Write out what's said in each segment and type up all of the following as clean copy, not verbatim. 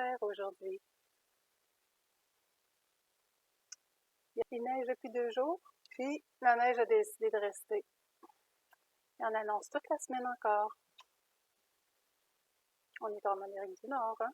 d'hiver aujourd'hui. Il neige depuis 2 jours, puis la neige a décidé de rester. Il en annonce toute la semaine encore. On est en Amérique du Nord, hein?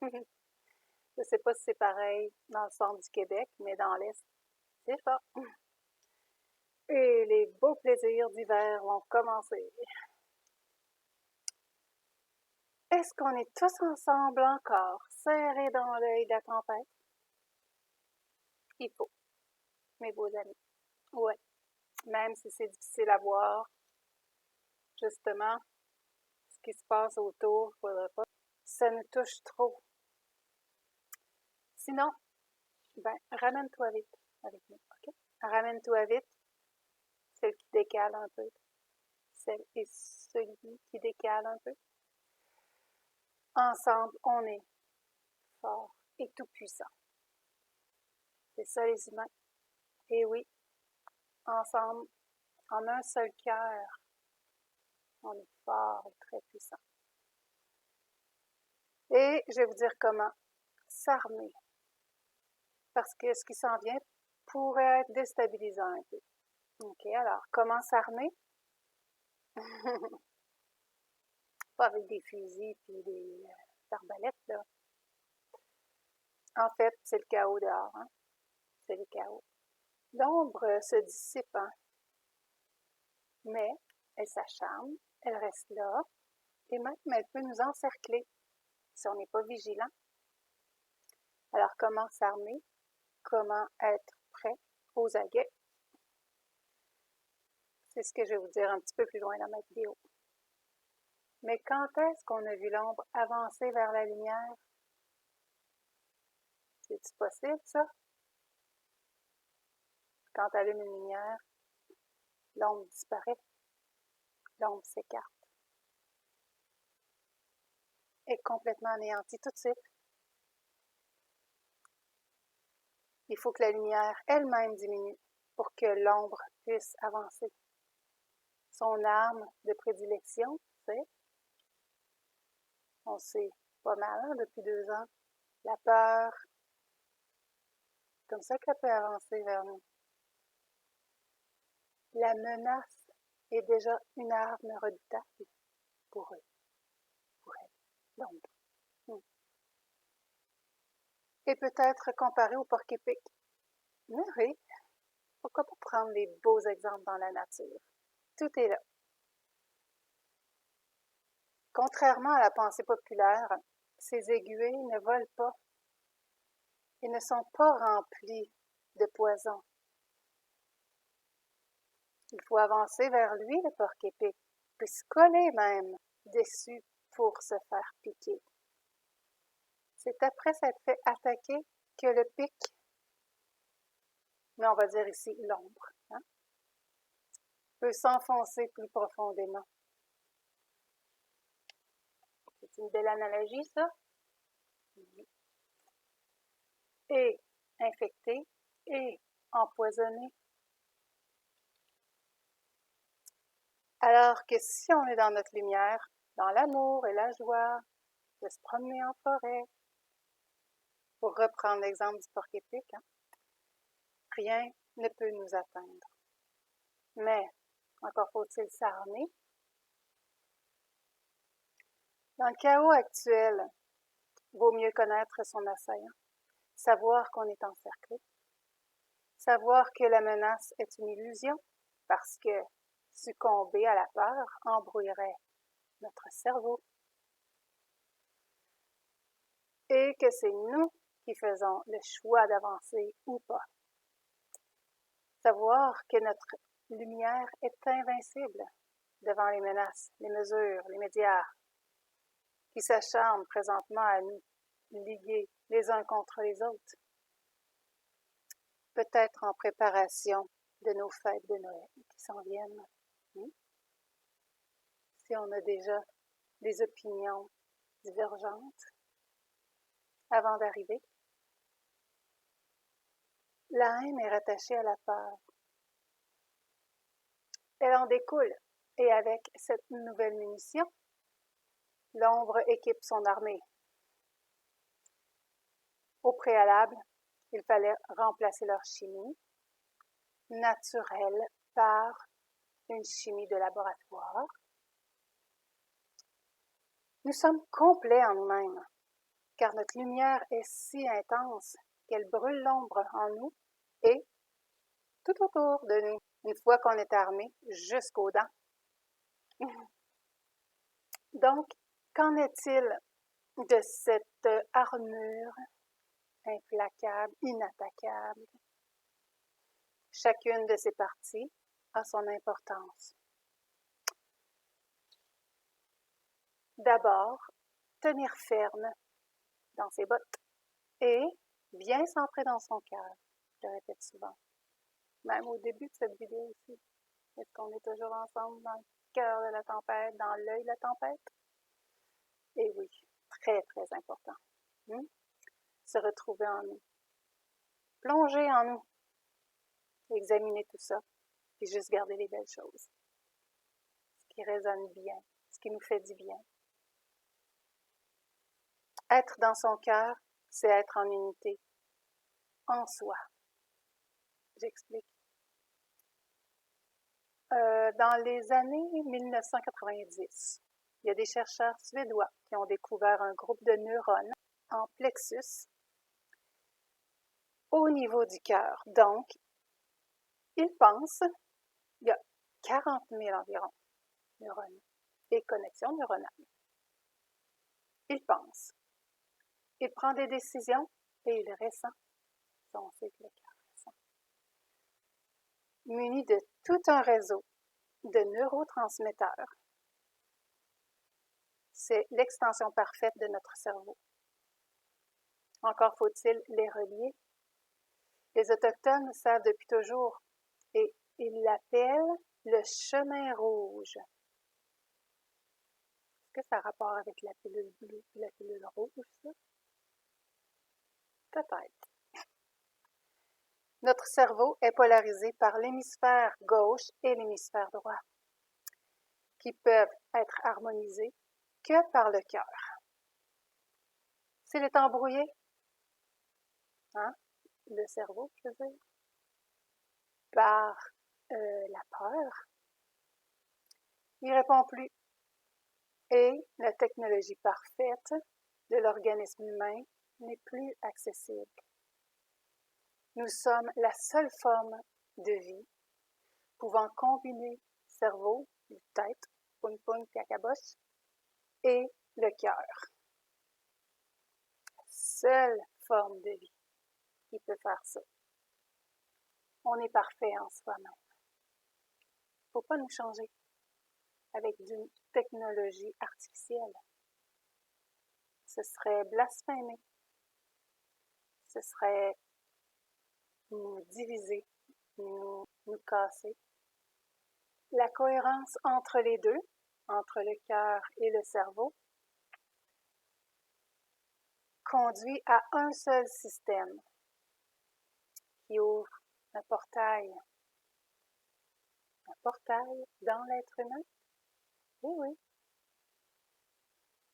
Je ne sais pas si c'est pareil dans le centre du Québec, mais dans l'Est, c'est ça. Et les beaux plaisirs d'hiver vont commencer. Est-ce qu'on est tous ensemble encore, serrés dans l'œil de la tempête? Il faut, mes beaux amis. Ouais, même si c'est difficile à voir, justement, ce qui se passe autour, il ne faudrait pas. Ça nous touche trop. Sinon, ben, ramène-toi vite avec nous, OK? Ramène-toi vite, celle qui décale un peu. Celle et celui qui décale un peu. Ensemble, on est fort et tout-puissant. C'est ça les humains. Et oui, ensemble, en un seul cœur, on est fort et très puissant. Et je vais vous dire comment s'armer. Parce que ce qui s'en vient pourrait être déstabilisant un peu. OK, alors, comment s'armer? Pas avec des fusils et des arbalètes, là. En fait, c'est le chaos dehors, hein? C'est le chaos. L'ombre se dissipe, hein? Mais elle s'acharne, elle reste là, et même elle peut nous encercler si on n'est pas vigilant. Alors, comment s'armer? Comment être prêt aux aguets? C'est ce que je vais vous dire un petit peu plus loin dans ma vidéo. Mais quand est-ce qu'on a vu l'ombre avancer vers la lumière? C'est-tu possible, ça? Quand tu allumes une lumière, l'ombre disparaît, l'ombre s'écarte, est complètement anéantie tout de suite. Il faut que la lumière elle-même diminue pour que l'ombre puisse avancer. Son arme de prédilection, c'est, on sait pas mal hein, depuis 2 ans, la peur. Comme ça qu'elle peut avancer vers nous. La menace est déjà une arme redoutable pour eux, pour elle, l'ombre. Et peut-être comparée au porc-épic. Mais oui, pourquoi pas prendre des beaux exemples dans la nature? Tout est là. Contrairement à la pensée populaire, ces aiguilles ne volent pas et ne sont pas remplies de poison. Il faut avancer vers lui, le porc-épic, puis se coller même dessus pour se faire piquer. C'est après s'être fait attaquer que le pic, mais on va dire ici l'ombre, hein, peut s'enfoncer plus profondément. C'est une belle analogie, ça? Et infecté et empoisonné. Alors que si on est dans notre lumière, dans l'amour et la joie, de se promener en forêt, pour reprendre l'exemple du porc-épic, hein, rien ne peut nous atteindre. Mais, encore faut-il s'armer. Dans le chaos actuel, vaut mieux connaître son assaillant, savoir qu'on est encerclé, savoir que la menace est une illusion, parce que succomber à la peur embrouillerait notre cerveau, et que c'est nous qui faisons le choix d'avancer ou pas. Savoir que notre lumière est invincible devant les menaces, les mesures, les médias qui s'acharnent présentement à nous liguer les uns contre les autres. Peut-être en préparation de nos fêtes de Noël qui s'en viennent. Si on a déjà des opinions divergentes avant d'arriver. La haine est rattachée à la peur. Elle en découle, et avec cette nouvelle munition, l'ombre équipe son armée. Au préalable, il fallait remplacer leur chimie naturelle par une chimie de laboratoire. Nous sommes complets en nous-mêmes, car notre lumière est si intense qu'elle brûle l'ombre en nous et tout autour de nous, une fois qu'on est armé jusqu'aux dents. Donc, qu'en est-il de cette armure implacable, inattaquable? Chacune de ces parties a son importance. D'abord, tenir ferme dans ses bottes et bien centré dans son cœur. Je le répète souvent. Même au début de cette vidéo aussi. Est-ce qu'on est toujours ensemble dans le cœur de la tempête, dans l'œil de la tempête? Et oui, très, très important. Se retrouver en nous. Plonger en nous. Examiner tout ça. Puis juste garder les belles choses. Ce qui résonne bien. Ce qui nous fait du bien. Être dans son cœur, c'est être en unité. En soi. J'explique. Dans les années 1990, il y a des chercheurs suédois qui ont découvert un groupe de neurones en plexus au niveau du cœur. Donc, ils pensent, il y a 40 000 environ neurones et connexions neuronales. Il pense, il prend des décisions et il ressent. On sait que le cœur ressent. Muni de tout un réseau de neurotransmetteurs. C'est l'extension parfaite de notre cerveau. Encore faut-il les relier. Les Autochtones savent depuis toujours et ils l'appellent le chemin rouge. Est-ce que ça a rapport avec la pilule bleue et la pilule rouge, ça? Peut-être. Notre cerveau est polarisé par l'hémisphère gauche et l'hémisphère droit, qui peuvent être harmonisés que par le cœur. S'il est embrouillé, le cerveau, je veux dire, par la peur, il ne répond plus. Et la technologie parfaite de l'organisme humain n'est plus accessible. Nous sommes la seule forme de vie pouvant combiner cerveau, tête, poing-poing, cacaboche, et le cœur. Seule forme de vie qui peut faire ça. On est parfait en soi-même. Il ne faut pas nous changer avec d'une technologie artificielle. Ce serait blasphémer. Ce serait nous diviser, nous casser. La cohérence entre les deux, entre le cœur et le cerveau, conduit à un seul système qui ouvre un portail dans l'être humain. Oui, oui.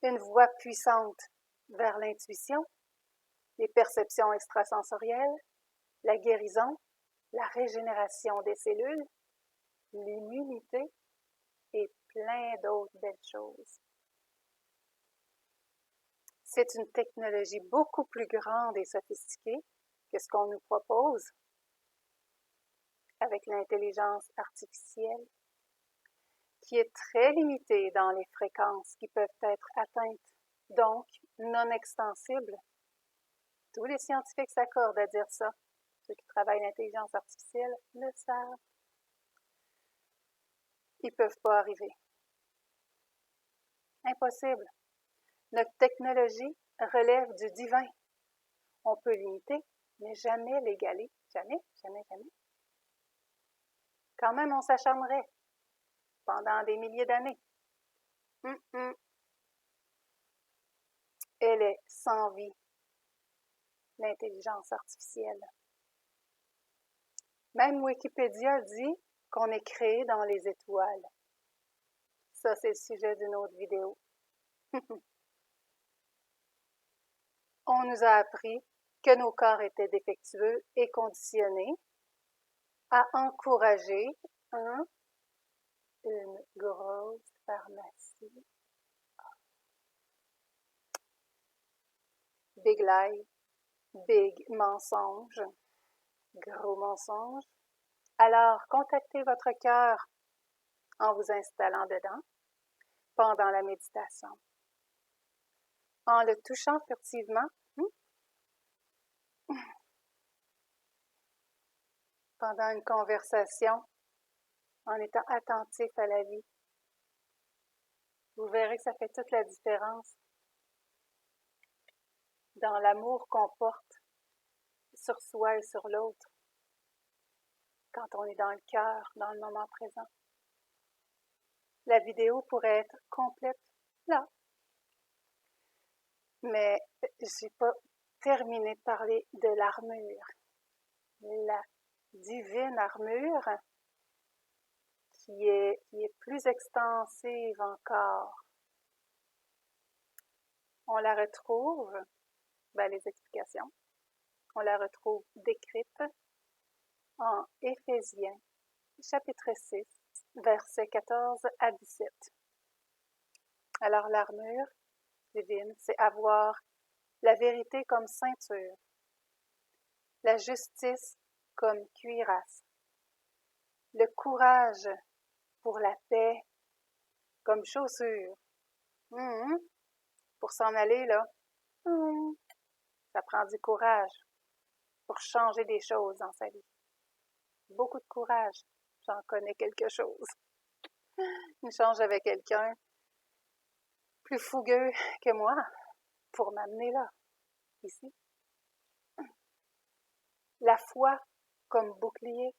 Une voie puissante vers l'intuition, les perceptions extrasensorielles, la guérison, la régénération des cellules, l'immunité et plein d'autres belles choses. C'est une technologie beaucoup plus grande et sophistiquée que ce qu'on nous propose avec l'intelligence artificielle, qui est très limitée dans les fréquences qui peuvent être atteintes, donc non extensibles. Tous les scientifiques s'accordent à dire ça. Ceux qui travaillent l'intelligence artificielle le savent. Ils ne peuvent pas arriver. Impossible. Notre technologie relève du divin. On peut l'imiter, mais jamais l'égaler. Jamais, jamais, jamais. Quand même, on s'acharnerait pendant des milliers d'années. Elle est sans vie, l'intelligence artificielle. Même Wikipédia dit qu'on est créé dans les étoiles. Ça, c'est le sujet d'une autre vidéo. On nous a appris que nos corps étaient défectueux et conditionnés à encourager une grosse pharmacie. Big lie, big mensonge, gros mensonge. Alors, contactez votre cœur en vous installant dedans pendant la méditation. En le touchant furtivement, pendant une conversation, en étant attentif à la vie. Vous verrez que ça fait toute la différence dans l'amour qu'on porte sur soi et sur l'autre quand on est dans le cœur, dans le moment présent. La vidéo pourrait être complète là. Mais j'ai pas terminé de parler de l'armure. La divine armure qui est plus extensive encore. On la retrouve, les explications, on la retrouve décrite en Éphésiens, chapitre 6, versets 14 à 17. Alors l'armure divine, c'est avoir la vérité comme ceinture, la justice comme cuirasse, le courage pour la paix comme chaussure. Pour s'en aller, là, ça prend du courage pour changer des choses dans sa vie. Beaucoup de courage. J'en connais quelque chose. J'échange avec quelqu'un plus fougueux que moi pour m'amener là, ici. La foi comme bouclier,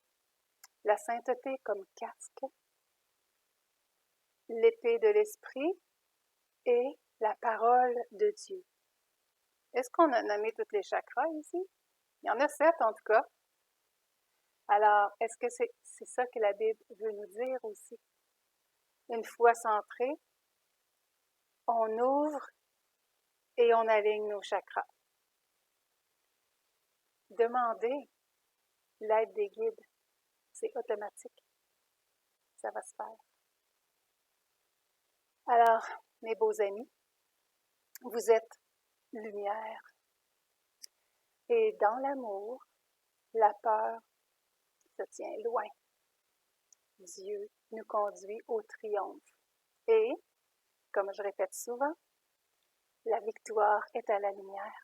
la sainteté comme casque, l'épée de l'esprit et la parole de Dieu. Est-ce qu'on a nommé tous les chakras ici? Il y en a 7 en tout cas. Alors, est-ce que c'est ça que la Bible veut nous dire aussi? Une fois centré, on ouvre et on aligne nos chakras. Demandez l'aide des guides. C'est automatique. Ça va se faire. Alors, mes beaux amis, vous êtes lumière. Et dans l'amour, la peur se tient loin. Dieu nous conduit au triomphe. Et, comme je répète souvent, la victoire est à la lumière.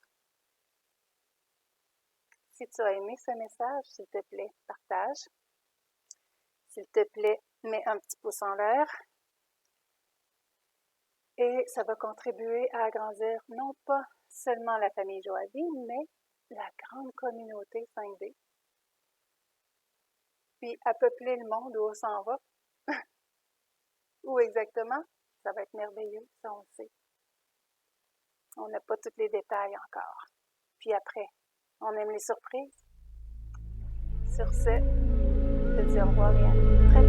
Si tu as aimé ce message, s'il te plaît, partage. S'il te plaît, mets un petit pouce en l'air. Et ça va contribuer à agrandir non pas seulement la famille Joie-Vie, mais la grande communauté 5D. Puis à peupler le monde où on s'en va. Où exactement? Ça va être merveilleux, ça on le sait. On n'a pas tous les détails encore. Puis après, on aime les surprises. Sur ce, je te dis au revoir et à très bientôt.